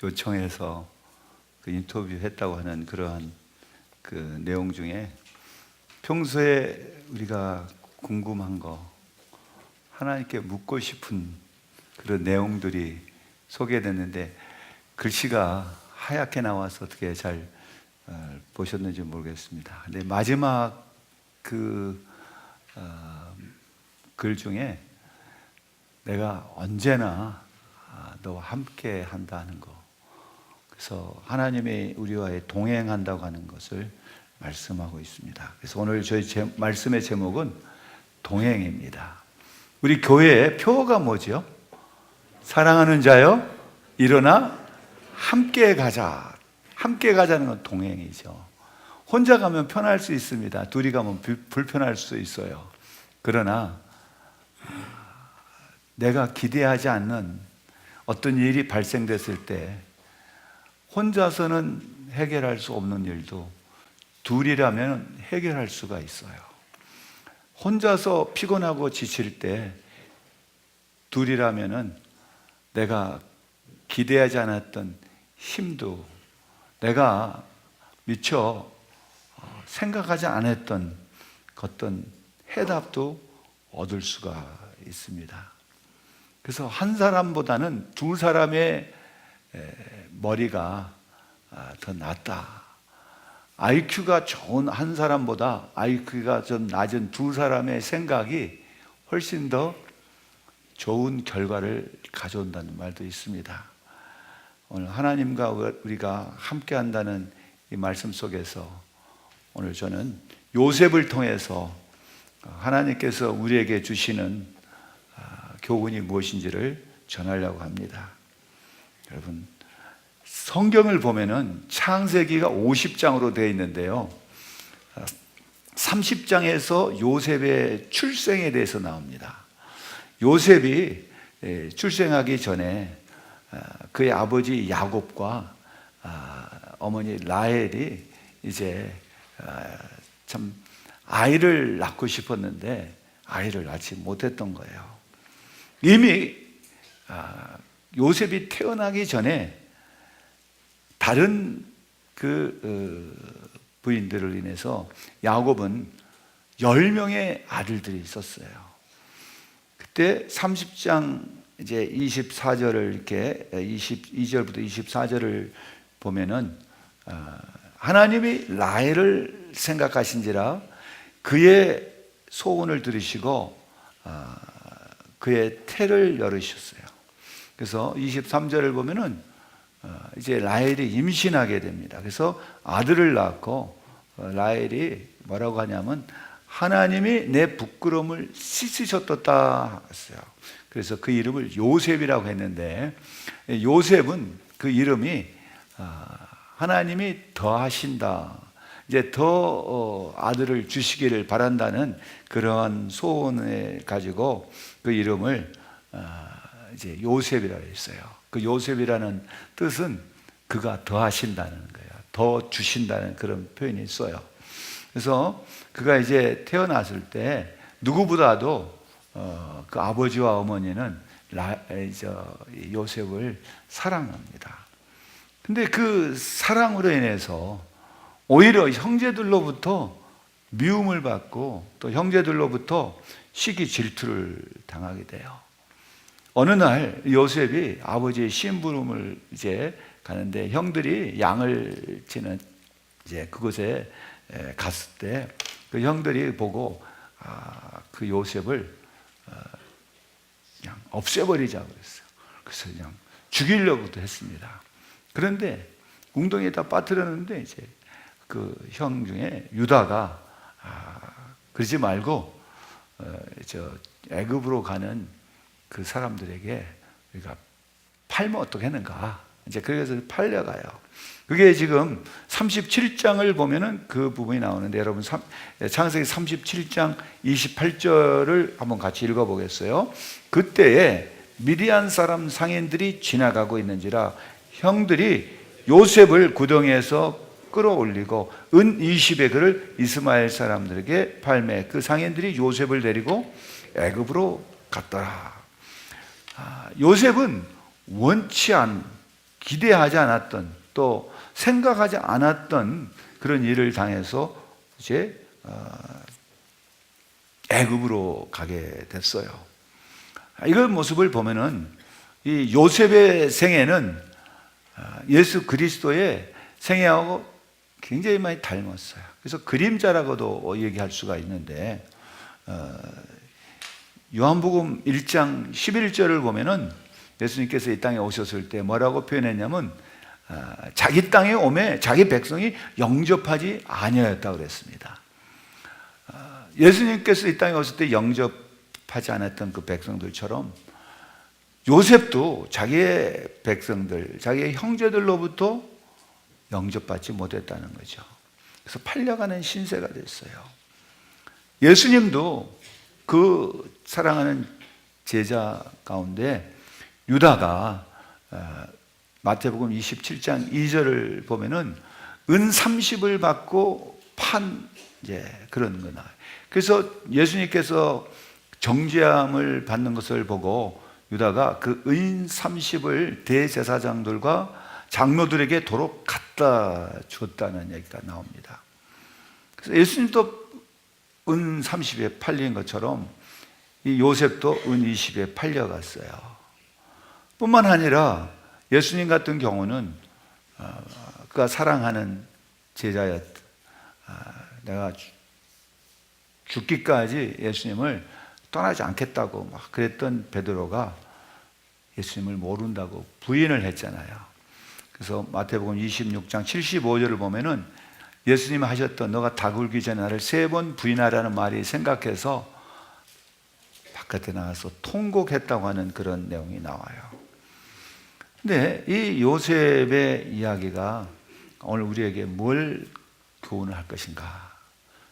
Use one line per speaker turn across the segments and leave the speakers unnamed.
요청해서 그 인터뷰했다고 하는 그러한 그 내용 중에 평소에 우리가 궁금한 거, 하나님께 묻고 싶은 그런 내용들이 소개됐는데 글씨가 하얗게 나와서 어떻게 잘 보셨는지 모르겠습니다. 근데 마지막 그 글 중에 내가 언제나 너와 함께 한다는 거, 그래서 하나님이 우리와의 동행한다고 하는 것을 말씀하고 있습니다. 그래서 오늘 저희 말씀의 제목은 동행입니다. 우리 교회의 표어가 뭐죠? 사랑하는 자여 일어나 함께 가자. 함께 가자는 건 동행이죠. 혼자 가면 편할 수 있습니다. 둘이 가면 불편할 수 있어요. 그러나 내가 기대하지 않는 어떤 일이 발생됐을 때 혼자서는 해결할 수 없는 일도 둘이라면 해결할 수가 있어요. 혼자서 피곤하고 지칠 때 둘이라면은 내가 기대하지 않았던 힘도, 내가 미처 생각하지 않았던 어떤 해답도 얻을 수가 있습니다. 그래서 한 사람보다는 두 사람의 머리가 더 낫다. IQ가 좋은 한 사람보다 IQ가 좀 낮은 두 사람의 생각이 훨씬 더 좋은 결과를 가져온다는 말도 있습니다. 오늘 하나님과 우리가 함께 한다는 이 말씀 속에서 오늘 저는 요셉을 통해서 하나님께서 우리에게 주시는 교훈이 무엇인지를 전하려고 합니다. 여러분, 성경을 보면은 창세기가 50장으로 되어 있는데요, 30장에서 요셉의 출생에 대해서 나옵니다. 요셉이 출생하기 전에 그의 아버지 야곱과 어머니 라헬이 이제 참 아이를 낳고 싶었는데 아이를 낳지 못했던 거예요. 이미 요셉이 태어나기 전에 다른 그 부인들을 인해서 야곱은 10명의 아들들이 있었어요. 그때 30장 이제 24절을 이렇게 22절부터 24절을 보면은 하나님이 라헬을 생각하신지라 그의 소원을 들으시고 그의 태를 열으셨어요. 그래서 23절을 보면은 이제 라헬이 임신하게 됩니다. 그래서 아들을 낳고 라헬이 뭐라고 하냐면 하나님이 내 부끄러움을 씻으셨다 했어요. 그래서 그 이름을 요셉이라고 했는데, 요셉은 그 이름이 하나님이 더하신다, 이제 더 아들을 주시기를 바란다는 그런 소원을 가지고 그 이름을 이제 요셉이라고 했어요. 그 요셉이라는 뜻은 그가 더하신다는 거예요. 더 주신다는 그런 표현이 있어요. 그래서 그가 이제 태어났을 때 누구보다도 그 아버지와 어머니는 요셉을 사랑합니다. 근데 그 사랑으로 인해서 오히려 형제들로부터 미움을 받고 또 형제들로부터 시기 질투를 당하게 돼요. 어느 날 요셉이 아버지의 심부름을 이제 가는데 형들이 양을 치는 이제 그곳에 갔을 때 그 형들이 보고 그 요셉을 그냥 없애버리자고 그랬어요. 그래서 그냥 죽이려고도 했습니다. 그런데 웅덩이에다 빠뜨렸는데 이제 그 형 중에 유다가 그러지 말고 저 애굽으로 가는 그 사람들에게 우리가 팔면 어떻겠는가, 이제 그래서 팔려가요. 그게 지금 37장을 보면은 그 부분이 나오는데, 여러분 창세기 37장 28절을 한번 같이 읽어보겠어요. 그때에 미디안 사람 상인들이 지나가고 있는지라 형들이 요셉을 구덩이에서 끌어올리고 은 20에그를 이스마엘 사람들에게 팔매 그 상인들이 요셉을 데리고 애굽으로 갔더라. 요셉은 원치 않게 기대하지 않았던, 또 생각하지 않았던 그런 일을 당해서 이제 애굽으로 가게 됐어요. 이런 모습을 보면은 이 요셉의 생애는 예수 그리스도의 생애하고 굉장히 많이 닮았어요. 그래서 그림자라고도 얘기할 수가 있는데, 요한복음 1장 11절을 보면은 예수님께서 이 땅에 오셨을 때 뭐라고 표현했냐면, 자기 땅에 오매 자기 백성이 영접하지 아니하였다고 그랬습니다. 예수님께서 이 땅에 오실 때 영접하지 않았던 그 백성들처럼 요셉도 자기의 백성들, 자기의 형제들로부터 영접받지 못했다는 거죠. 그래서 팔려가는 신세가 됐어요. 예수님도 그 사랑하는 제자 가운데 유다가 마태복음 27장 2절을 보면은 은 30을 받고 판 이제 그런 거 나와요. 그래서 예수님께서 정죄함을 받는 것을 보고 유다가 그 은 30을 대제사장들과 장로들에게 도로 갖다 줬다는 얘기가 나옵니다. 그래서 예수님도 은 30에 팔린 것처럼 이 요셉도 은 20에 팔려갔어요. 뿐만 아니라 예수님 같은 경우는 그가 사랑하는 제자였, 내가 죽기까지 예수님을 떠나지 않겠다고 막 그랬던 베드로가 예수님을 모른다고 부인을 했잖아요. 그래서 마태복음 26장 75절을 보면은 예수님이 하셨던 너가 다 굴기 전에 나를 3번 부인하라는 말이 생각해서 바깥에 나가서 통곡했다고 하는 그런 내용이 나와요. 근데 이 요셉의 이야기가 오늘 우리에게 뭘 교훈을 할 것인가?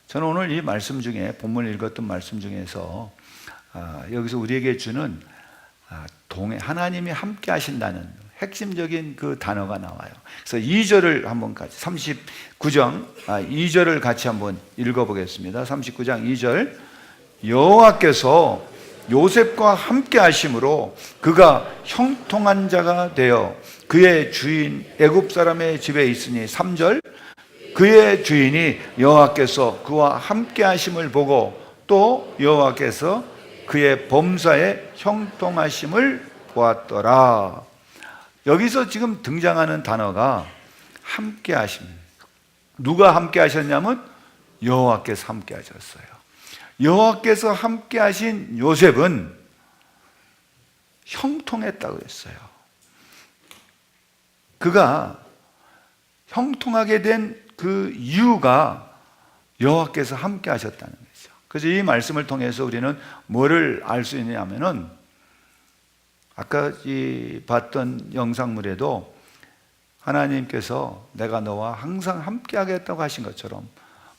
저는 오늘 이 말씀 중에, 본문을 읽었던 말씀 중에서 여기서 우리에게 주는 하나님이 함께 하신다는 핵심적인 그 단어가 나와요. 그래서 2절을 한번 같이, 39장 2절을 같이 한번 읽어보겠습니다. 39장 2절. 여호와께서 요셉과 함께 하심으로 그가 형통한 자가 되어 그의 주인 애굽 사람의 집에 있으니, 3절. 그의 주인이 여호와께서 그와 함께 하심을 보고 또 여호와께서 그의 범사에 형통하심을 보았더라. 여기서 지금 등장하는 단어가 함께 하심. 누가 함께 하셨냐면 여호와께서 함께 하셨어요. 여호와께서 함께 하신 요셉은 형통했다고 했어요. 그가 형통하게 된 그 이유가 여호와께서 함께 하셨다는 거죠. 그래서 이 말씀을 통해서 우리는 뭐를 알 수 있냐면은, 아까 봤던 영상물에도 하나님께서 내가 너와 항상 함께 하겠다고 하신 것처럼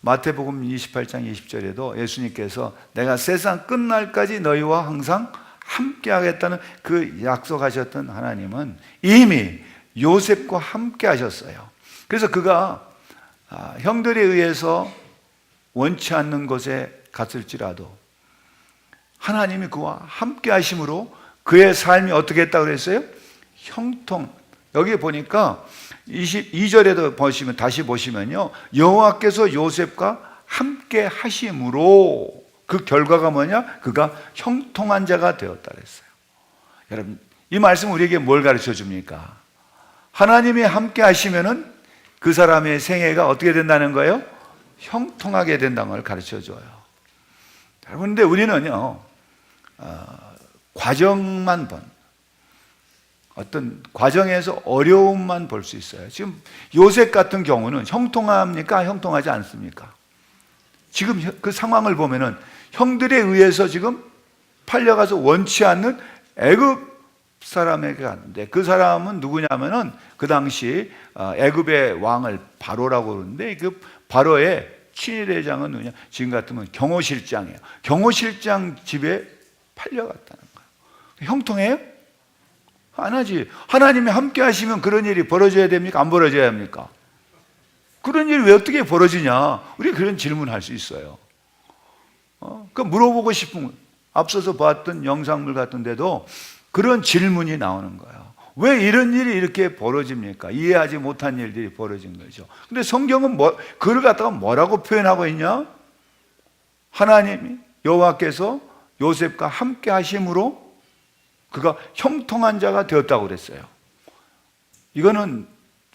마태복음 28장 20절에도 예수님께서 내가 세상 끝날까지 너희와 항상 함께 하겠다는 그 약속하셨던 하나님은 이미 요셉과 함께 하셨어요. 그래서 그가 형들에 의해서 원치 않는 곳에 갔을지라도 하나님이 그와 함께 하심으로 그의 삶이 어떻게 했다고 그랬어요? 형통. 여기 보니까 22절에도 보시면, 다시 보시면요, 여호와께서 요셉과 함께 하심으로 그 결과가 뭐냐? 그가 형통한 자가 되었다 그랬어요. 여러분, 이 말씀 우리에게 뭘 가르쳐 줍니까? 하나님이 함께 하시면은 그 사람의 생애가 어떻게 된다는 거예요? 형통하게 된다는 걸 가르쳐 줘요. 그런데 우리는요, 과정만 어떤 과정에서 어려움만 볼 수 있어요. 지금 요셉 같은 경우는 형통합니까? 형통하지 않습니까? 지금 그 상황을 보면은 형들에 의해서 지금 팔려가서 원치 않는 애굽 사람에게 갔는데, 그 사람은 누구냐면은 그 당시 애굽의 왕을 바로라고 그러는데, 그 바로의 친위대장은 누구냐? 지금 같으면 경호실장이에요. 경호실장 집에 팔려갔다는 거예요. 형통해요? 안 하지. 하나님이 함께 하시면 그런 일이 벌어져야 됩니까? 안 벌어져야 합니까? 그런 일이 왜 어떻게 벌어지냐? 우리 그런 질문할 수 있어요. 그 물어보고 싶은, 앞서서 봤던 영상물 같은데도 그런 질문이 나오는 거예요. 왜 이런 일이 이렇게 벌어집니까? 이해하지 못한 일들이 벌어진 거죠. 근데 성경은 그를 갖다가 뭐라고 표현하고 있냐? 하나님이 여호와께서 요셉과 함께 하심으로 그가 형통한 자가 되었다고 그랬어요. 이거는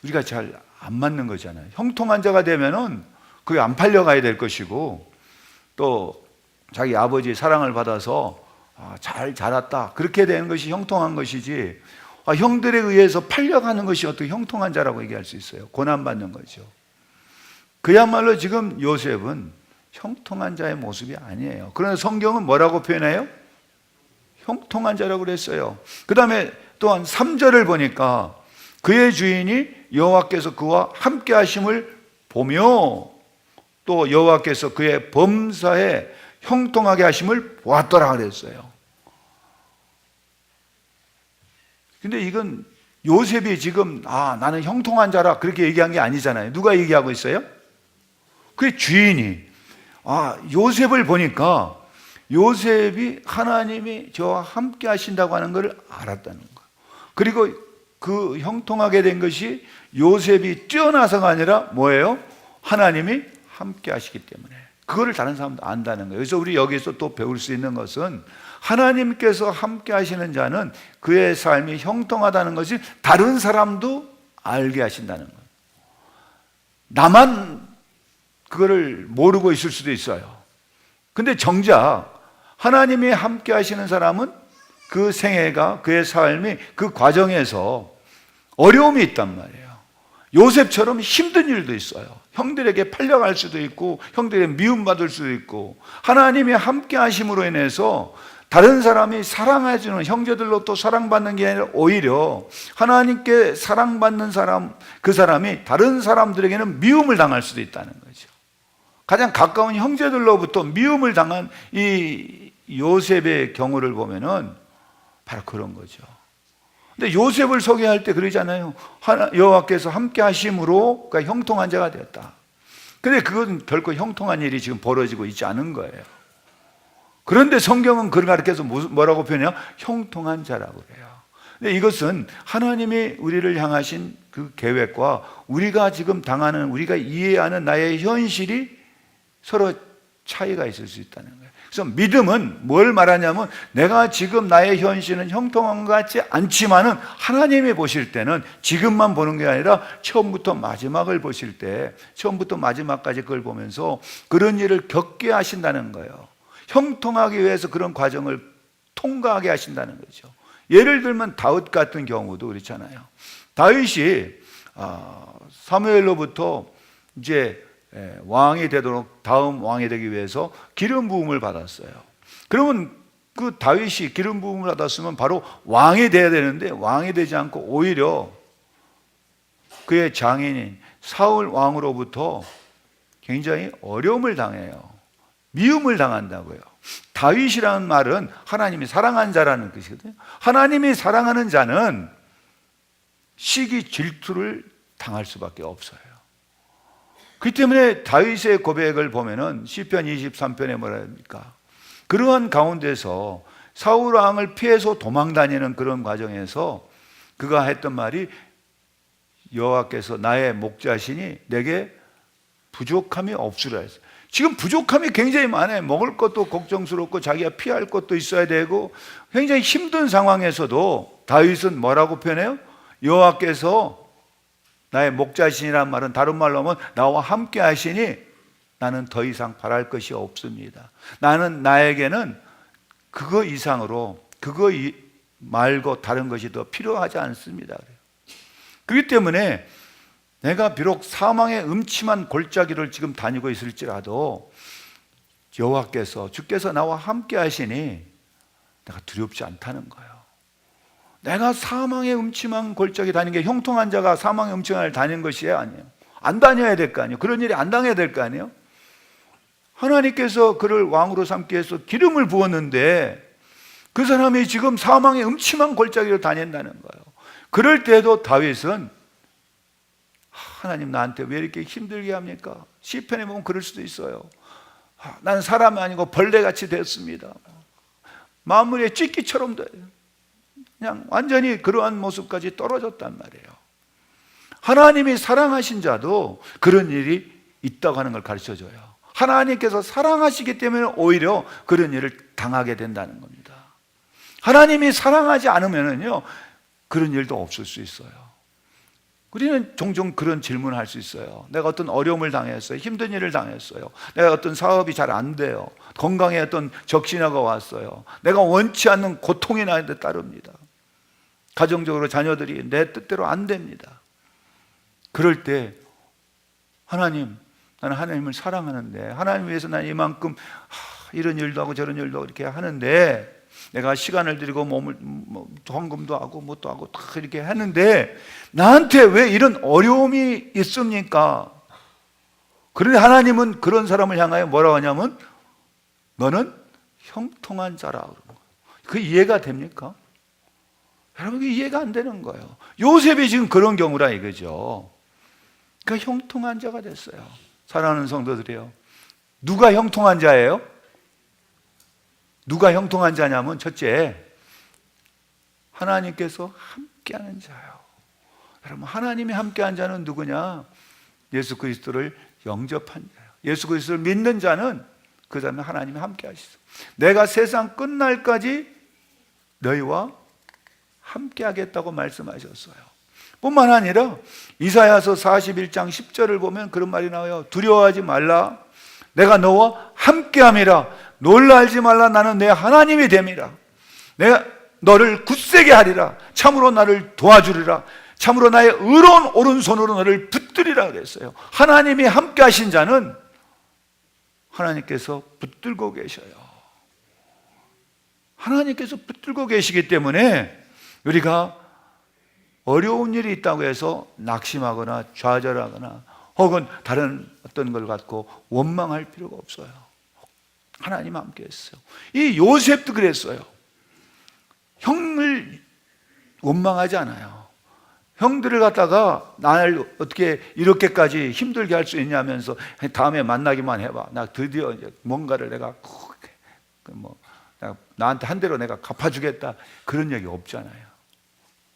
우리가 잘 안 맞는 거잖아요. 형통한 자가 되면은 그게 안 팔려가야 될 것이고, 또 자기 아버지의 사랑을 받아서 잘 자랐다, 그렇게 되는 것이 형통한 것이지, 형들에 의해서 팔려가는 것이 어떻게 형통한 자라고 얘기할 수 있어요? 고난받는 거죠. 그야말로 지금 요셉은 형통한 자의 모습이 아니에요. 그러나 성경은 뭐라고 표현해요? 형통한 자라고 그랬어요. 그 다음에 또한 3절을 보니까 그의 주인이 여호와께서 그와 함께 하심을 보며 또 여호와께서 그의 범사에 형통하게 하심을 보았더라 그랬어요. 근데 이건 요셉이 지금 나는 형통한 자라 그렇게 얘기한 게 아니잖아요. 누가 얘기하고 있어요? 그의 주인이. 요셉을 보니까 요셉이 하나님이 저와 함께 하신다고 하는 것을 알았다는 거예요. 그리고 그 형통하게 된 것이 요셉이 뛰어나서가 아니라 뭐예요? 하나님이 함께 하시기 때문에. 그거를 다른 사람도 안다는 거예요. 그래서 우리 여기서 또 배울 수 있는 것은 하나님께서 함께 하시는 자는 그의 삶이 형통하다는 것이 다른 사람도 알게 하신다는 거예요. 나만 그거를 모르고 있을 수도 있어요. 근데 정작 하나님이 함께 하시는 사람은 그 생애가, 그의 삶이, 그 과정에서 어려움이 있단 말이에요. 요셉처럼 힘든 일도 있어요. 형들에게 팔려갈 수도 있고, 형들에게 미움받을 수도 있고, 하나님이 함께 하심으로 인해서 다른 사람이 사랑해주는, 형제들로 또 사랑받는 게 아니라 오히려 하나님께 사랑받는 사람, 그 사람이 다른 사람들에게는 미움을 당할 수도 있다는 거죠. 가장 가까운 형제들로부터 미움을 당한 이 요셉의 경우를 보면은 바로 그런 거죠. 근데 요셉을 소개할 때 그러잖아요. 여호와께서 함께 하심으로 그가 형통한 자가 되었다. 근데 그건 결코 형통한 일이 지금 벌어지고 있지 않은 거예요. 그런데 성경은 그걸 가르쳐서 뭐라고 표현해요? 형통한 자라고 그래요. 근데 이것은 하나님이 우리를 향하신 그 계획과 우리가 지금 당하는, 우리가 이해하는 나의 현실이 서로 차이가 있을 수 있다는 거예요. 그래서 믿음은 뭘 말하냐면, 내가 지금 나의 현실은 형통한 것 같지 않지만은 하나님이 보실 때는 지금만 보는 게 아니라 처음부터 마지막을 보실 때, 처음부터 마지막까지 그걸 보면서 그런 일을 겪게 하신다는 거예요. 형통하기 위해서 그런 과정을 통과하게 하신다는 거죠. 예를 들면 다윗 같은 경우도 그렇잖아요. 다윗이 사무엘로부터 이제 왕이 되도록, 다음 왕이 되기 위해서 기름 부음을 받았어요. 그러면 그 다윗이 기름 부음을 받았으면 바로 왕이 돼야 되는데 왕이 되지 않고 오히려 그의 장인인 사울 왕으로부터 굉장히 어려움을 당해요. 미움을 당한다고요. 다윗이라는 말은 하나님이 사랑한 자라는 뜻이거든요. 하나님이 사랑하는 자는 시기 질투를 당할 수밖에 없어요. 그렇기 때문에 다윗의 고백을 보면은 시편 23편에 뭐라 합니까? 그러한 가운데서 사울 왕을 피해서 도망 다니는 그런 과정에서 그가 했던 말이, 여호와께서 나의 목자시니 내게 부족함이 없으라 했어요. 지금 부족함이 굉장히 많아요. 먹을 것도 걱정스럽고 자기가 피할 것도 있어야 되고 굉장히 힘든 상황에서도 다윗은 뭐라고 표현해요? 여호와께서 나의 목자신이란 말은 다른 말로 하면 나와 함께 하시니 나는 더 이상 바랄 것이 없습니다. 나에게는 그거 이상으로, 그거 말고 다른 것이 더 필요하지 않습니다. 그렇기 때문에 내가 비록 사망의 음침한 골짜기를 지금 다니고 있을지라도 여호와께서, 주께서 나와 함께 하시니 내가 두렵지 않다는 거예요. 내가 사망의 음침한 골짜기 다니는 게, 형통한 자가 사망의 음침한 걸 다니는 것이 아니에요. 안 다녀야 될 거 아니에요. 그런 일이 안 당해야 될 거 아니에요. 하나님께서 그를 왕으로 삼기 위해서 기름을 부었는데 그 사람이 지금 사망의 음침한 골짜기로 다닌다는 거예요. 그럴 때도 다윗은 하나님 나한테 왜 이렇게 힘들게 합니까? 시편에 보면 그럴 수도 있어요. 나는 사람이 아니고 벌레같이 됐습니다. 마무리에 찢기처럼 돼요. 그냥 완전히 그러한 모습까지 떨어졌단 말이에요. 하나님이 사랑하신 자도 그런 일이 있다고 하는 걸 가르쳐줘요. 하나님께서 사랑하시기 때문에 오히려 그런 일을 당하게 된다는 겁니다. 하나님이 사랑하지 않으면요 그런 일도 없을 수 있어요. 우리는 종종 그런 질문을 할 수 있어요. 내가 어떤 어려움을 당했어요. 힘든 일을 당했어요. 내가 어떤 사업이 잘 안 돼요. 건강에 어떤 적신호가 왔어요. 내가 원치 않는 고통이 나한테 따릅니다. 가정적으로 자녀들이 내 뜻대로 안 됩니다. 그럴 때 하나님, 나는 하나님을 사랑하는데 하나님 위해서 나는 이만큼 이런 일도 하고 저런 일도 하고 이렇게 하는데 내가 시간을 들이고 몸을 헌금도 하고 뭣도 하고 다 이렇게 하는데 나한테 왜 이런 어려움이 있습니까? 그런데 하나님은 그런 사람을 향하여 뭐라고 하냐면 너는 형통한 자라 그런 거예요. 그 이해가 됩니까? 여러분 그 이해가 안 되는 거예요. 요셉이 지금 그런 경우라 이거죠. 그러니까 형통한 자가 됐어요. 사랑하는 성도들이요, 누가 형통한 자예요? 누가 형통한 자냐면 첫째, 하나님께서 함께하는 자예요. 여러분 하나님이 함께한 자는 누구냐? 예수 그리스도를 영접한 자예요. 예수 그리스도를 믿는 자는 그 다음에 하나님이 함께하시죠. 내가 세상 끝날까지 너희와 함께하겠다고 말씀하셨어요. 뿐만 아니라 이사야서 41장 10절을 보면 그런 말이 나와요. 두려워하지 말라, 내가 너와 함께함이라. 놀라지 말라, 나는 내 하나님이 됨이라. 내가 너를 굳세게 하리라. 참으로 나를 도와주리라. 참으로 나의 의로운 오른손으로 너를 붙들이라 그랬어요. 하나님이 함께 하신 자는 하나님께서 붙들고 계셔요. 하나님께서 붙들고 계시기 때문에 우리가 어려운 일이 있다고 해서 낙심하거나 좌절하거나 혹은 다른 어떤 걸 갖고 원망할 필요가 없어요. 하나님 함께 했어요. 이 요셉도 그랬어요. 형을 원망하지 않아요. 형들을 갖다가 나를 어떻게 이렇게까지 힘들게 할 수 있냐면서 다음에 만나기만 해봐. 나 드디어 이제 뭔가를 내가 나한테 한 대로 내가 갚아주겠다. 그런 얘기 없잖아요.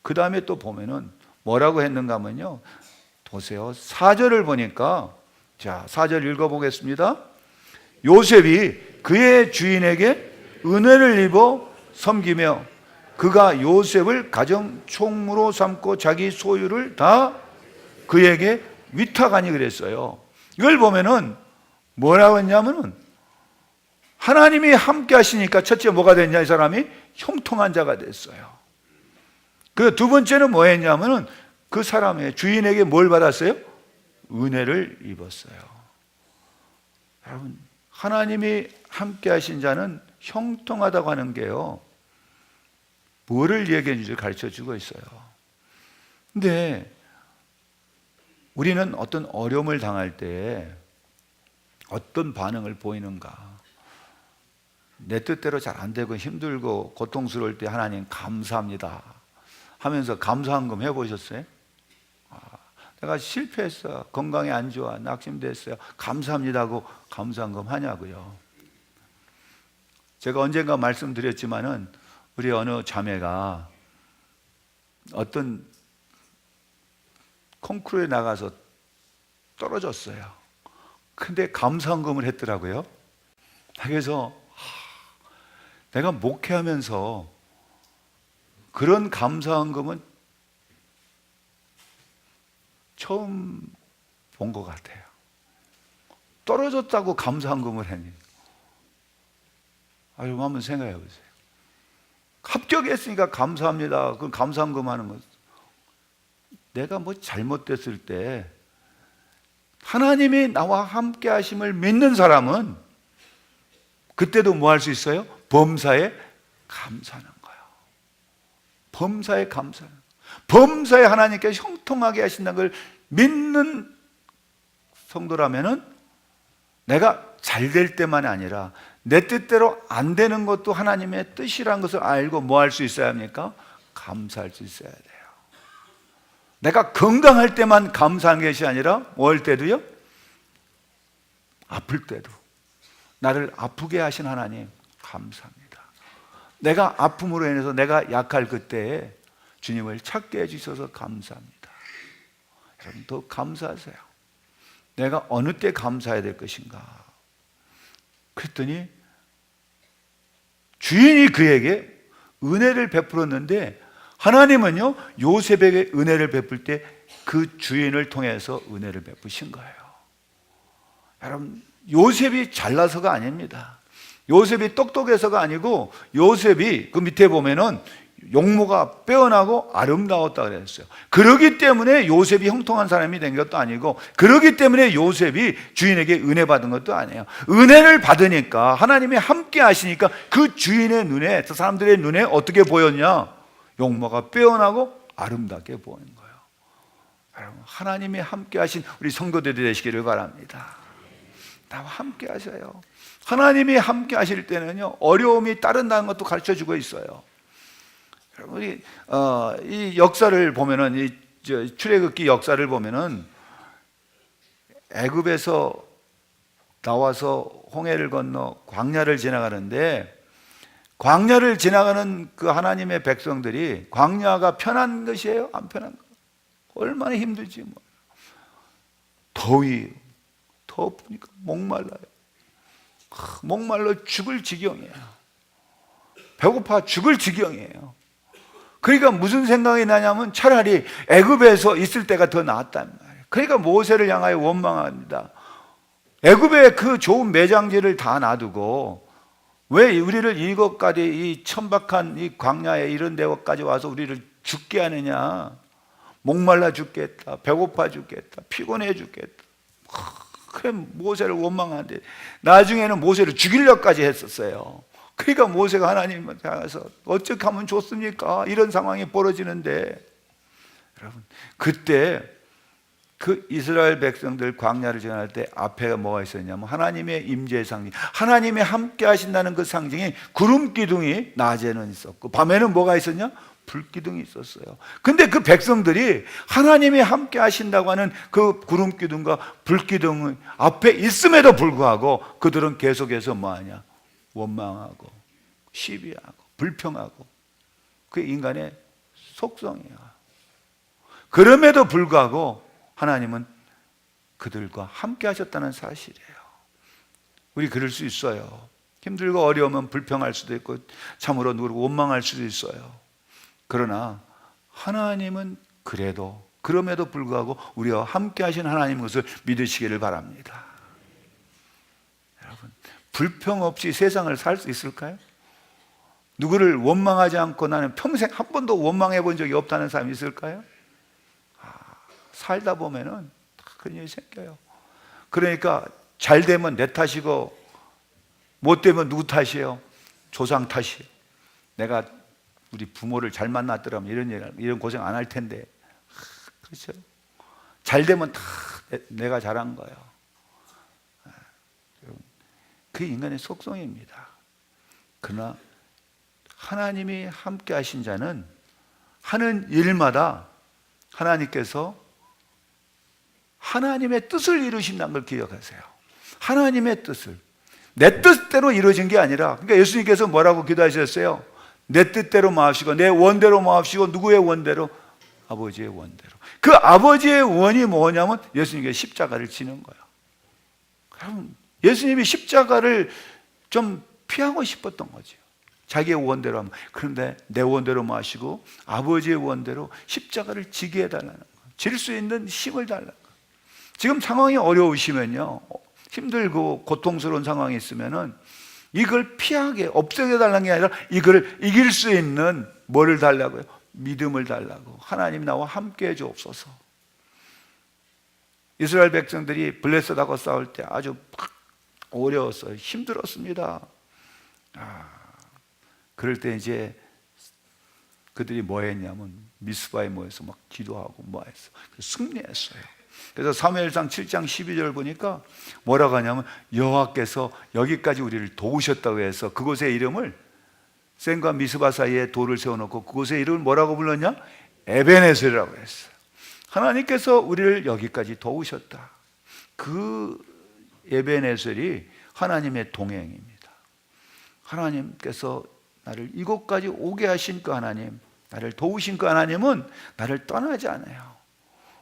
그 다음에 또 보면은 뭐라고 했는가 하면요. 보세요. 4절을 보니까, 자, 4절 읽어보겠습니다. 요셉이 그의 주인에게 은혜를 입어 섬기며 그가 요셉을 가정 총무로 삼고 자기 소유를 다 그에게 위탁하니 그랬어요. 이걸 보면은 뭐라고 했냐면은 하나님이 함께 하시니까 첫째 뭐가 됐냐, 이 사람이 형통한 자가 됐어요. 그 두 번째는 뭐 했냐면은 그 사람의 주인에게 뭘 받았어요? 은혜를 입었어요. 여러분, 하나님이 함께 하신 자는 형통하다고 하는 게요, 뭐를 얘기해 주지 가르쳐 주고 있어요. 근데 우리는 어떤 어려움을 당할 때 어떤 반응을 보이는가? 내 뜻대로 잘 안 되고 힘들고 고통스러울 때 하나님 감사합니다 하면서 감사한금 해보셨어요? 내가 실패했어, 건강이 안 좋아, 낙심됐어요, 감사합니다 하고 감사한금 하냐고요. 제가 언젠가 말씀드렸지만은 우리 어느 자매가 어떤 콩쿠르에 나가서 떨어졌어요. 근데 감사한금을 했더라고요. 그래서 내가 목회하면서 그런 감사한금은 처음 본 것 같아요. 떨어졌다고 감사한금을 하니. 여러분 한번 생각해 보세요. 합격했으니까 감사합니다. 그럼 감사한금 하는 거. 내가 뭐 잘못됐을 때 하나님이 나와 함께 하심을 믿는 사람은 그때도 뭐 할 수 있어요? 범사에 감사하는 거예요. 범사에 감사하는 거예요. 범사에 하나님께 형통하게 하신다는 걸 믿는 성도라면은 내가 잘 될 때만이 아니라 내 뜻대로 안 되는 것도 하나님의 뜻이라는 것을 알고 뭐 할 수 있어야 합니까? 감사할 수 있어야 돼요. 내가 건강할 때만 감사한 것이 아니라 뭐 할 때도요? 아플 때도 나를 아프게 하신 하나님 감사합니다. 내가 아픔으로 인해서 내가 약할 그때에 주님을 찾게 해주셔서 감사합니다. 여러분 더 감사하세요. 내가 어느 때 감사해야 될 것인가? 그랬더니 주인이 그에게 은혜를 베풀었는데, 하나님은요 요셉에게 은혜를 베풀 때 그 주인을 통해서 은혜를 베푸신 거예요. 여러분 요셉이 잘나서가 아닙니다. 요셉이 똑똑해서가 아니고, 요셉이 그 밑에 보면은 용모가 빼어나고 아름다웠다 그랬어요. 그러기 때문에 요셉이 형통한 사람이 된 것도 아니고, 그러기 때문에 요셉이 주인에게 은혜 받은 것도 아니에요. 은혜를 받으니까 하나님이 함께 하시니까 그 주인의 눈에, 그 사람들의 눈에 어떻게 보였냐? 용모가 빼어나고 아름답게 보이는 거예요. 여러분 하나님이 함께 하신 우리 성도들이 되시기를 바랍니다. 나와 함께 하셔요. 하나님이 함께 하실 때는요 어려움이 따른다는 것도 가르쳐 주고 있어요. 여러분 이 역사를 보면은, 이 출애굽기 역사를 보면은 애굽에서 나와서 홍해를 건너 광야를 지나가는데, 광야를 지나가는 그 하나님의 백성들이 광야가 편한 것이에요? 안 편한 거? 얼마나 힘들지 뭐. 더위, 더우니까 목말라요. 목말라 죽을 지경이에요. 배고파 죽을 지경이에요. 그러니까 무슨 생각이 나냐면 차라리 애굽에서 있을 때가 더 낫단 말이에요. 그러니까 모세를 향하여 원망합니다. 애굽에 그 좋은 매장지를 다 놔두고 왜 우리를 이것까지, 이 천박한 이 광야에 이런 데까지 와서 우리를 죽게 하느냐? 목말라 죽겠다, 배고파 죽겠다, 피곤해 죽겠다. 그래 모세를 원망하는데, 나중에는 모세를 죽이려까지 했었어요. 그러니까 모세가 하나님한테 가서 어떻게 하면 좋습니까? 이런 상황이 벌어지는데, 여러분 그때 그 이스라엘 백성들 광야를 지나갈 때 앞에 뭐가 있었냐면 하나님의 임재의 상징, 하나님이 함께 하신다는 그 상징이 구름 기둥이 낮에는 있었고 밤에는 뭐가 있었냐? 불기둥이 있었어요. 근데 그 백성들이 하나님이 함께 하신다고 하는 그 구름 기둥과 불기둥 앞에 있음에도 불구하고 그들은 계속해서 뭐하냐? 원망하고 시비하고 불평하고. 그게 인간의 속성이에요. 그럼에도 불구하고 하나님은 그들과 함께 하셨다는 사실이에요. 우리 그럴 수 있어요. 힘들고 어려우면 불평할 수도 있고 참으로 누구를 원망할 수도 있어요. 그러나 하나님은 그럼에도 불구하고 우리와 함께 하신 하나님인 것을 믿으시기를 바랍니다. 여러분 불평 없이 세상을 살 수 있을까요? 누구를 원망하지 않고 나는 평생 한 번도 원망해 본 적이 없다는 사람이 있을까요? 살다 보면은 그런 일이 생겨요. 그러니까 잘 되면 내 탓이고 못 되면 누구 탓이에요? 조상 탓이에요. 내가 우리 부모를 잘 만났더라면 이런 고생 안 할 텐데. 그렇죠? 잘 되면 다 내가 잘한 거예요. 그 인간의 속성입니다. 그러나 하나님이 함께 하신 자는 하는 일마다 하나님께서 하나님의 뜻을 이루신다는 걸 기억하세요. 하나님의 뜻을. 내 뜻대로 이루어진 게 아니라, 그러니까 예수님께서 뭐라고 기도하셨어요? 내 뜻대로 마옵시고 내 원대로 마옵시고. 누구의 원대로? 아버지의 원대로. 그 아버지의 원이 뭐냐면 예수님께 십자가를 지는 거예요. 그럼 예수님이 십자가를 좀 피하고 싶었던 거죠. 자기의 원대로 하면. 그런데 내 원대로 마시고 아버지의 원대로 십자가를 지게 해달라는 거예요. 질 수 있는 힘을 달라는 거예요. 지금 상황이 어려우시면요, 힘들고 고통스러운 상황이 있으면은 이걸 피하게 없애게 달라는 게 아니라 이걸 이길 수 있는 뭐를 달라고요? 믿음을 달라고. 하나님 나와 함께 해주옵소서. 이스라엘 백성들이 블레셋하고 싸울 때 아주 어려웠어요. 힘들었습니다. 그럴 때 이제 그들이 뭐 했냐면 미스바에 모여서 막 기도하고 뭐 했어. 승리했어요. 그래서 사무엘상 7장 12절 보니까 뭐라고 하냐면 여호와께서 여기까지 우리를 도우셨다고 해서 그곳의 이름을, 센과 미스바 사이에 돌을 세워놓고 그곳의 이름을 뭐라고 불렀냐? 에베네셀이라고 했어요. 하나님께서 우리를 여기까지 도우셨다. 그 에베네셀이 하나님의 동행입니다. 하나님께서 나를 이곳까지 오게 하신 그 하나님, 나를 도우신 그 하나님은 나를 떠나지 않아요.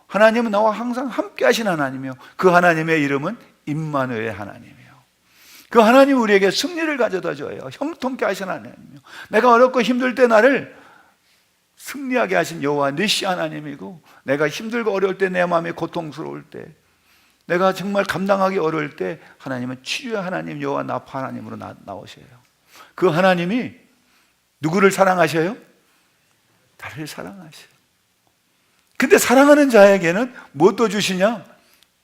하나님은 나와 항상 함께 하신 하나님이요, 그 하나님의 이름은 임마누엘 하나님이에요. 그 하나님 우리에게 승리를 가져다 줘요. 형통케 하신 하나님이요, 내가 어렵고 힘들 때 나를 승리하게 하신 여호와 니시 하나님이고, 내가 힘들고 어려울 때, 내 마음이 고통스러울 때, 내가 정말 감당하기 어려울 때 하나님은 치유의 하나님 여호와 나파 하나님으로 나오셔요. 그 하나님이 누구를 사랑하셔요? 나를 사랑하셔요. 근데 사랑하는 자에게는 무엇도 주시냐?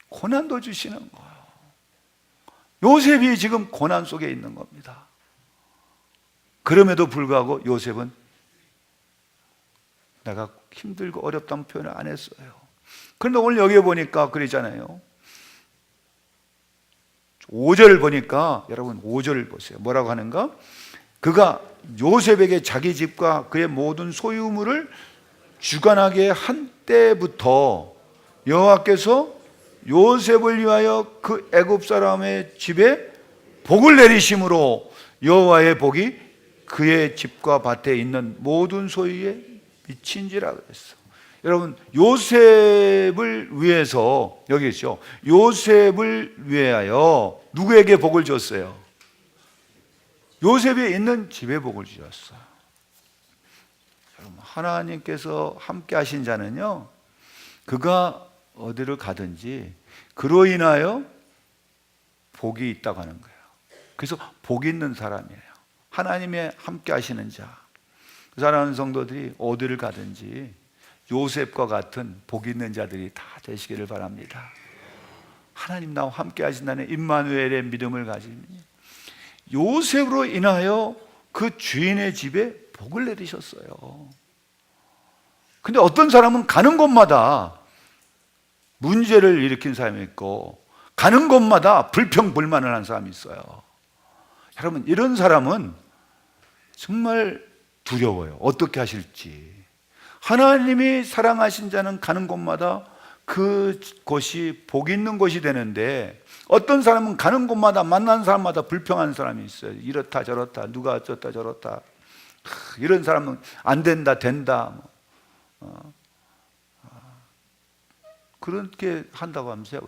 고난도 주시는 거예요. 요셉이 지금 고난 속에 있는 겁니다. 그럼에도 불구하고 요셉은 내가 힘들고 어렵다는 표현을 안 했어요. 그런데 오늘 여기 보니까 그러잖아요. 5절 보니까, 여러분 5절을 보세요. 뭐라고 하는가? 그가 요셉에게 자기 집과 그의 모든 소유물을 주관하게 한 때부터 여호와께서 요셉을 위하여 그 애굽 사람의 집에 복을 내리심으로 여호와의 복이 그의 집과 밭에 있는 모든 소유에 미친지라 그랬어. 여러분, 요셉을 위해서, 여기 있죠, 요셉을 위하여 누구에게 복을 줬어요? 요셉이 있는 집에 복을 주셨어요. 여러분, 하나님께서 함께 하신 자는요, 그가 어디를 가든지 그로 인하여 복이 있다고 하는 거예요. 그래서 복 있는 사람이에요. 하나님의 함께 하시는 자. 사랑하는 성도들이 어디를 가든지 요셉과 같은 복 있는 자들이 다 되시기를 바랍니다. 하나님 나와 함께 하신다는 임마누엘의 믿음을 가지니 요셉으로 인하여 그 주인의 집에 복을 내리셨어요. 근데 어떤 사람은 가는 곳마다 문제를 일으킨 사람이 있고, 가는 곳마다 불평불만을 한 사람이 있어요. 여러분, 이런 사람은 정말 두려워요. 어떻게 하실지. 하나님이 사랑하신 자는 가는 곳마다 그곳이 복 있는 곳이 되는데, 어떤 사람은 가는 곳마다 만난 사람마다 불평하는 사람이 있어요. 이렇다 저렇다, 누가 어쩌다 저렇다, 이런 사람은 안 된다 된다, 그렇게 한다고 하면서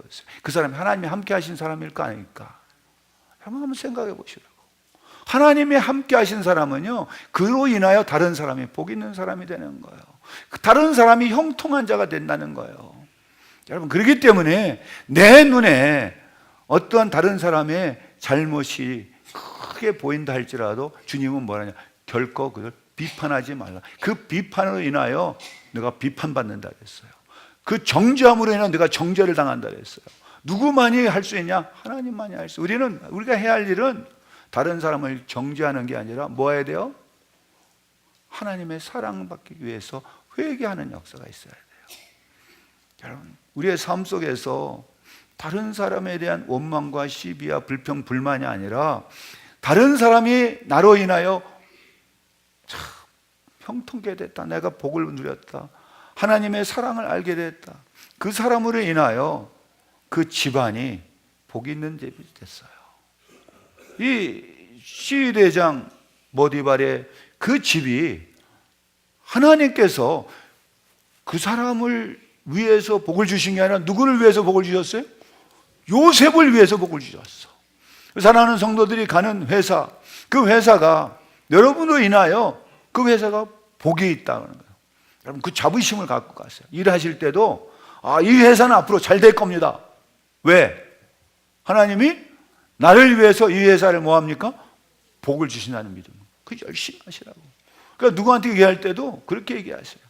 그 사람이 하나님이 함께 하신 사람일까 아닐까? 한번 생각해 보시라고. 하나님이 함께 하신 사람은요, 그로 인하여 다른 사람이 복 있는 사람이 되는 거예요. 다른 사람이 형통한 자가 된다는 거예요. 여러분, 그렇기 때문에 내 눈에 어떠한 다른 사람의 잘못이 크게 보인다 할지라도 주님은 뭐라냐? 결코 그걸 비판하지 말라. 그 비판으로 인하여 내가 비판받는다 그랬어요. 그 정죄함으로 인하여 내가 정죄를 당한다 그랬어요. 누구만이 할 수 있냐? 하나님만이 할 수. 우리가 해야 할 일은 다른 사람을 정죄하는 게 아니라 뭐 해야 돼요? 하나님의 사랑받기 위해서 회개하는 역사가 있어야 돼요. 여러분, 우리의 삶 속에서 다른 사람에 대한 원망과 시비와 불평, 불만이 아니라 다른 사람이 나로 인하여 참 형통케 됐다, 내가 복을 누렸다, 하나님의 사랑을 알게 됐다, 그 사람으로 인하여 그 집안이 복 있는 집이 됐어요. 이 시대장 모디발의 그 집이 하나님께서 그 사람을 위해서 복을 주신 게 아니라 누구를 위해서 복을 주셨어요? 요셉을 위해서 복을 주셨어. 사랑하는 성도들이 가는 회사, 그 회사가 여러분으로 인하여 그 회사가 복이 있다는 거예요. 여러분, 그 자부심을 갖고 가세요. 일하실 때도 이 회사는 앞으로 잘 될 겁니다. 왜? 하나님이 나를 위해서 이 회사를 뭐 합니까? 복을 주신다는 믿음. 그 열심히 하시라고. 그러니까 누구한테 얘기할 때도 그렇게 얘기하세요.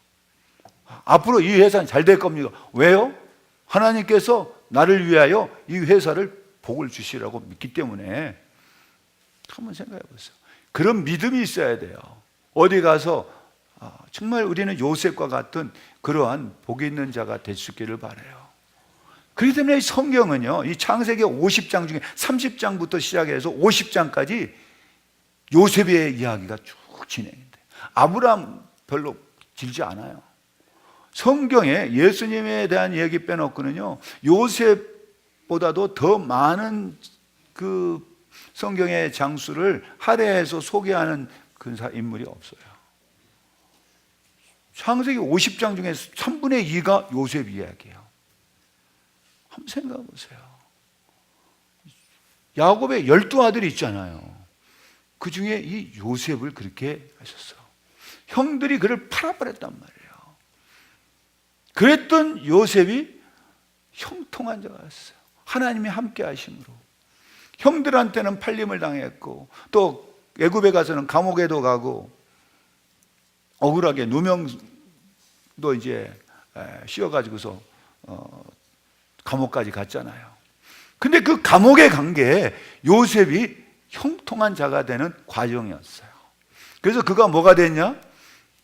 앞으로 이 회사는 잘 될 겁니다. 왜요? 하나님께서 나를 위하여 이 회사를 복을 주시라고 믿기 때문에. 한번 생각해 보세요. 그런 믿음이 있어야 돼요. 어디 가서 정말 우리는 요셉과 같은 그러한 복이 있는 자가 될 수 있기를 바라요. 그렇기 때문에 이 성경은요, 이 창세기 50장 중에 30장부터 시작해서 50장까지 요셉의 이야기가 쭉 진행돼. 아브라함 별로 길지 않아요. 성경에 예수님에 대한 얘기 빼놓고는요, 요셉보다도 더 많은 그 성경의 장수를 할애해서 소개하는 인물이 없어요. 창세기 50장 중에 3분의 2가 요셉 이야기예요. 한번 생각해 보세요. 야곱의 12아들이 있잖아요. 그 중에 이 요셉을 그렇게 하셨어요. 형들이 그를 팔아버렸단 말이에요. 그랬던 요셉이 형통한 자가 됐어요. 하나님이 함께 하심으로. 형들한테는 팔림을 당했고, 또 애굽에 가서는 감옥에도 가고, 억울하게 누명도 이제 씌워가지고서 감옥까지 갔잖아요. 근데 그 감옥에 간 게 요셉이 형통한 자가 되는 과정이었어요. 그래서 그가 뭐가 됐냐?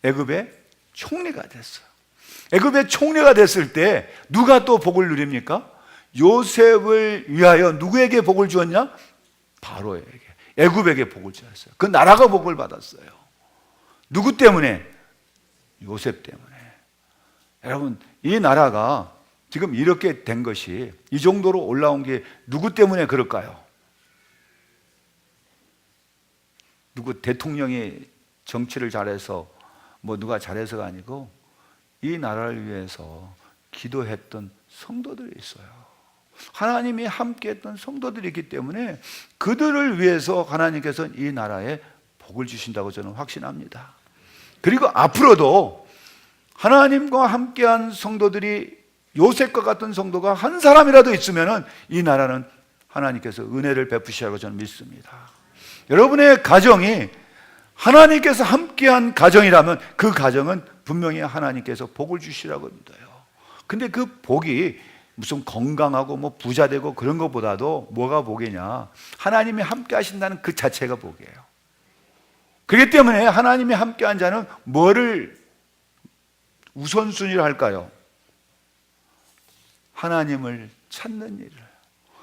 애굽의 총리가 됐어요. 애굽의 총리가 됐을 때 누가 또 복을 누립니까? 요셉을 위하여 누구에게 복을 주었냐? 바로에게, 애굽에게 복을 주었어요. 그 나라가 복을 받았어요. 누구 때문에? 요셉 때문에. 여러분, 이 나라가 지금 이렇게 된 것이, 이 정도로 올라온 게 누구 때문에 그럴까요? 누구 대통령이 정치를 잘해서 뭐 누가 잘해서가 아니고 이 나라를 위해서 기도했던 성도들이 있어요. 하나님이 함께했던 성도들이 있기 때문에 그들을 위해서 하나님께서는 이 나라에 복을 주신다고 저는 확신합니다. 그리고 앞으로도 하나님과 함께한 성도들이, 요셉과 같은 성도가 한 사람이라도 있으면 이 나라는 하나님께서 은혜를 베푸시라고 저는 믿습니다. 여러분의 가정이 하나님께서 함께한 가정이라면 그 가정은 분명히 하나님께서 복을 주시라고 믿어요. 근데 그 복이 무슨 건강하고 뭐 부자 되고 그런 것보다도 뭐가 복이냐? 하나님이 함께 하신다는 그 자체가 복이에요. 그렇기 때문에 하나님이 함께한 자는 뭐를 우선순위로 할까요? 하나님을 찾는 일,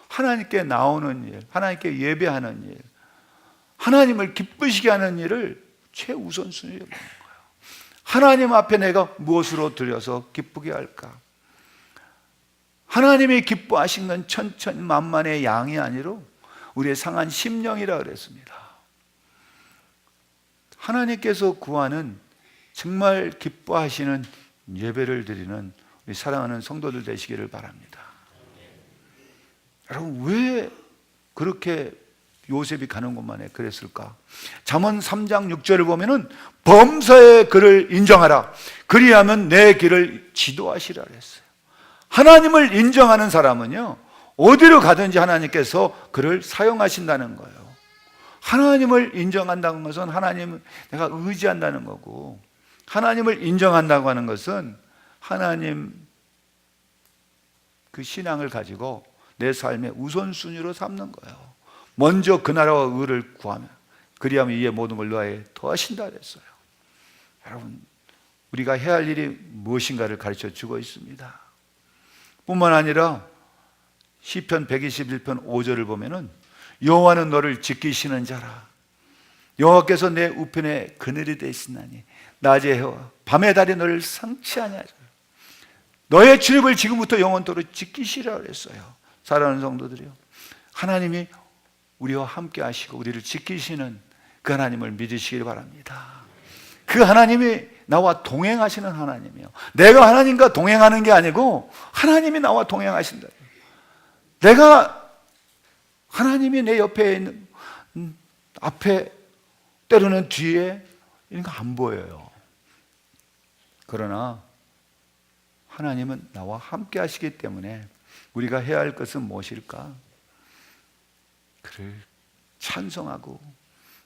하나님께 나오는 일, 하나님께 예배하는 일, 하나님을 기쁘시게 하는 일을 최우선순위로 보는 거예요. 하나님 앞에 내가 무엇으로 드려서 기쁘게 할까? 하나님이 기뻐하신 건 천천만만의 양이 아니로 우리의 상한 심령이라 그랬습니다. 하나님께서 구하는 정말 기뻐하시는 예배를 드리는 우리 사랑하는 성도들 되시기를 바랍니다. 여러분, 왜 그렇게 요셉이 가는 곳만에 그랬을까? 잠언 3장 6절을 보면은 범사의 그를 인정하라, 그리하면 내 길을 지도하시라 그랬어요. 하나님을 인정하는 사람은요, 어디로 가든지 하나님께서 그를 사용하신다는 거예요. 하나님을 인정한다는 것은 하나님을 내가 의지한다는 거고, 하나님을 인정한다고 하는 것은 하나님 그 신앙을 가지고 내 삶의 우선순위로 삼는 거예요. 먼저 그 나라와 의를 구하면 그리하면 이에 모든 걸 너에 더하신다 그랬어요. 여러분, 우리가 해야 할 일이 무엇인가를 가르쳐 주고 있습니다. 뿐만 아니라 시편 121편 5절을 보면은 여호와는 너를 지키시는 자라, 여호와께서 내 우편에 그늘이 되시나니 낮에 해와 밤에 달이 너를 상치하냐. 너의 출입을 지금부터 영원토록 지키시라 그랬어요. 사랑하는 성도들이요, 하나님이 우리와 함께 하시고 우리를 지키시는 그 하나님을 믿으시길 바랍니다. 그 하나님이 나와 동행하시는 하나님이에요. 내가 하나님과 동행하는 게 아니고 하나님이 나와 동행하신다. 내가 하나님이 내 옆에 있는, 앞에, 때로는 뒤에, 이런 거 안 보여요. 그러나 하나님은 나와 함께 하시기 때문에 우리가 해야 할 것은 무엇일까? 그를 찬송하고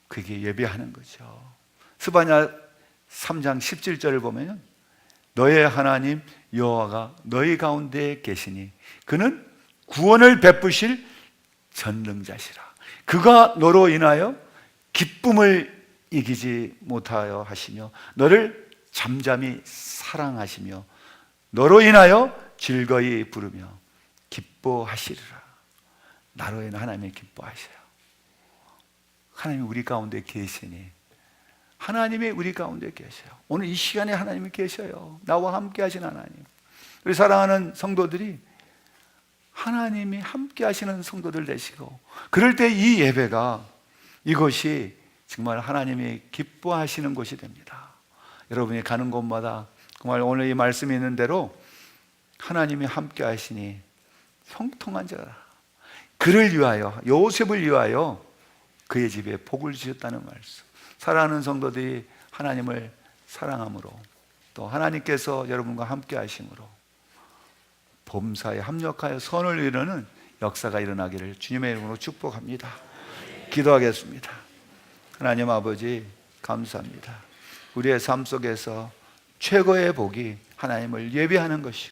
그에게 예배하는 거죠. 스바냐 3장 17절을 보면 너의 하나님 여호와가 너희 가운데 계시니 그는 구원을 베푸실 전능자시라. 그가 너로 인하여 기쁨을 이기지 못하여 하시며 너를 잠잠히 사랑하시며 너로 인하여 즐거이 부르며 기뻐하시리라. 나로 인해 하나님이 기뻐하셔요. 하나님이 우리 가운데 계시니, 하나님이 우리 가운데 계셔요. 오늘 이 시간에 하나님이 계셔요. 나와 함께 하신 하나님. 우리 사랑하는 성도들이 하나님이 함께 하시는 성도들 되시고, 그럴 때 이 예배가, 이것이 정말 하나님이 기뻐하시는 곳이 됩니다. 여러분이 가는 곳마다 정말 오늘 이 말씀이 있는 대로 하나님이 함께 하시니 형통한 자라. 그를 위하여, 요셉을 위하여 그의 집에 복을 주셨다는 말씀. 사랑하는 성도들이 하나님을 사랑함으로, 또 하나님께서 여러분과 함께 하심으로 범사에 합력하여 선을 이루는 역사가 일어나기를 주님의 이름으로 축복합니다. 기도하겠습니다. 하나님 아버지, 감사합니다. 우리의 삶 속에서 최고의 복이 하나님을 예배하는 것이고